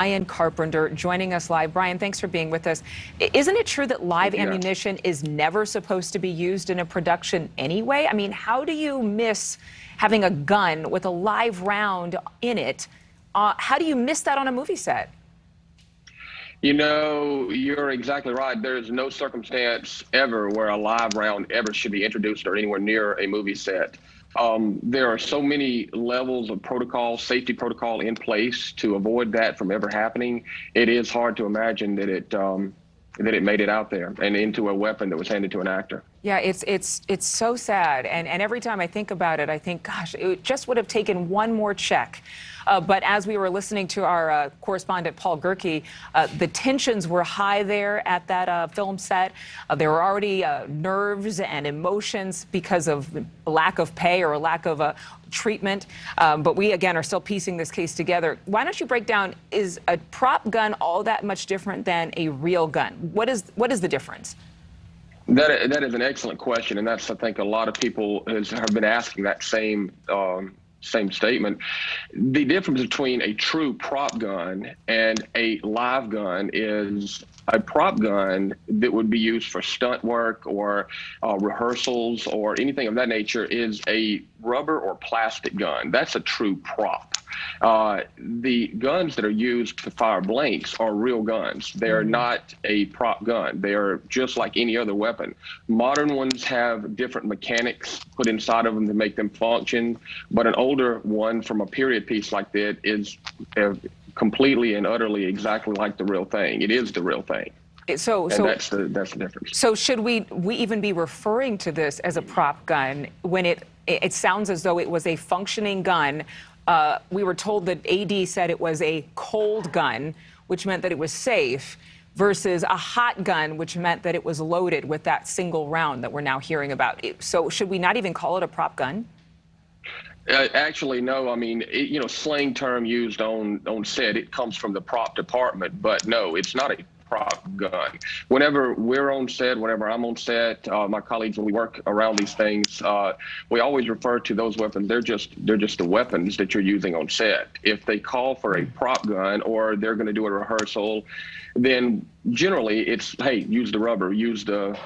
Brian Carpenter joining us live. Brian, thanks for being with us. Isn't it true that live ammunition is never supposed to be used in a production anyway? I mean, how do you miss having a gun with a live round in it? How do you miss that on a movie set? You know, you're exactly right. There's no circumstance ever where a live round ever should be introduced or anywhere near a movie set. There are so many levels of protocol, safety protocol in place to avoid that from ever happening. It is hard to imagine that it made it out there and into a weapon that was handed to an actor. Yeah, it's so sad. And every time I think about it, I think, gosh, it just would have taken one more check. But as we were listening to our correspondent, Paul Gerke, the tensions were high there at that film set. There were already nerves and emotions because of lack of pay or lack of treatment. But we, again, are still piecing this case together. Why don't you break down, is a prop gun all that much different than a real gun? What is the difference? That is an excellent question, and that's, I think, a lot of people have been asking that same statement. The difference between a true prop gun and a live gun is a prop gun that would be used for stunt work or rehearsals or anything of that nature is a rubber or plastic gun. That's a true prop. The guns that are used to fire blanks are real guns. They are not a prop gun. They are just like any other weapon. Modern ones have different mechanics put inside of them to make them function, but an older one from a period piece like that is completely and utterly exactly like the real thing. It is the real thing. So that's the difference. So should we even be referring to this as a prop gun when it sounds as though it was a functioning gun? We were told that AD said it was a cold gun, which meant that it was safe, versus a hot gun, which meant that it was loaded with that single round that we're now hearing about. So should we not even call it a prop gun? Actually, no. I mean, slang term used on set, it comes from the prop department, but no, it's not a prop gun. Whenever we're on set, whenever I'm on set, my colleagues, when we work around these things, we always refer to those weapons. They're just the weapons that you're using on set. If they call for a prop gun or they're going to do a rehearsal, then generally it's, hey, use the rubber, use the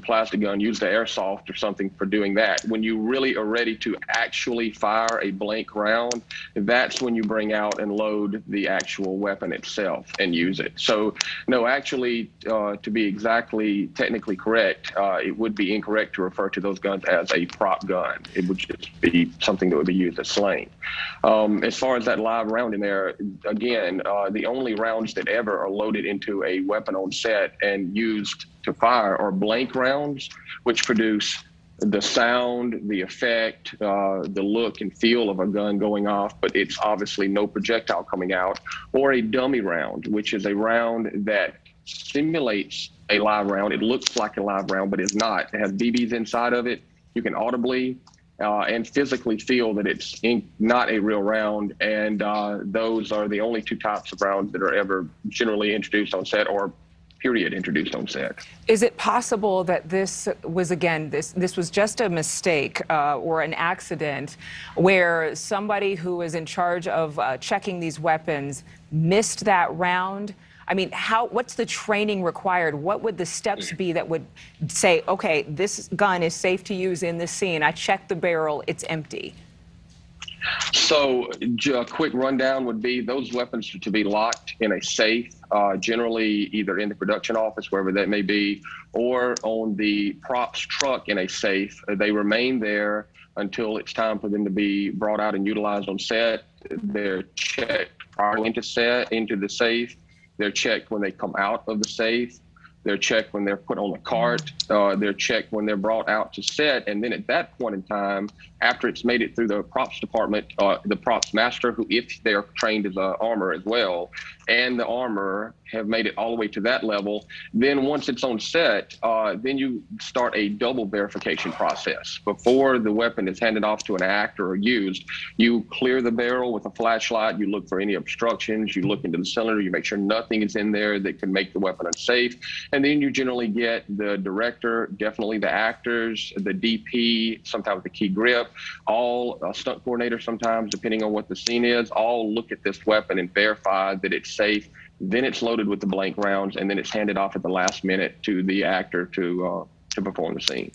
plastic gun, use the airsoft or something for doing that. When you really are ready to actually fire a blank round, that's when you bring out and load the actual weapon itself and use it. So no, actually, to be exactly technically correct, it would be incorrect to refer to those guns as a prop gun. It would just be something that would be used as slang. As far as that live round in there, again, the only rounds that ever are loaded into a weapon on set and used to fire are blank rounds, which produce the sound, the effect, the look and feel of a gun going off, but it's obviously no projectile coming out, or a dummy round, which is a round that simulates a live round. It looks like a live round, but is not. It has BBs inside of it. You can audibly and physically feel that it's not a real round, and those are the only two types of rounds that are ever generally introduced on set or period introduced on set. Is it possible that this was, again, this was just a mistake or an accident where somebody who was in charge of checking these weapons missed that round? I mean, what's the training required? What would the steps be that would say, okay, this gun is safe to use in this scene. I checked the barrel, it's empty. So a quick rundown would be those weapons are to be locked in a safe, generally either in the production office, wherever that may be, or on the props truck in a safe. They remain there until it's time for them to be brought out and utilized on set. They're checked prior into the safe. They're checked when they come out of the safe. They're checked when they're put on the cart. They're checked when they're brought out to set. And then at that point in time, after it's made it through the props department, the props master, who, if they're trained as an armor as well, and the armorer have made it all the way to that level, then once it's on set, then you start a double verification process. Before the weapon is handed off to an actor or used, you clear the barrel with a flashlight, you look for any obstructions, you look into the cylinder, you make sure nothing is in there that can make the weapon unsafe. And then you generally get the director, definitely the actors, the DP, sometimes the key grip, all stunt coordinator sometimes, depending on what the scene is, all look at this weapon and verify that it's safe. Then it's loaded with the blank rounds, and then it's handed off at the last minute to the actor to perform the scene.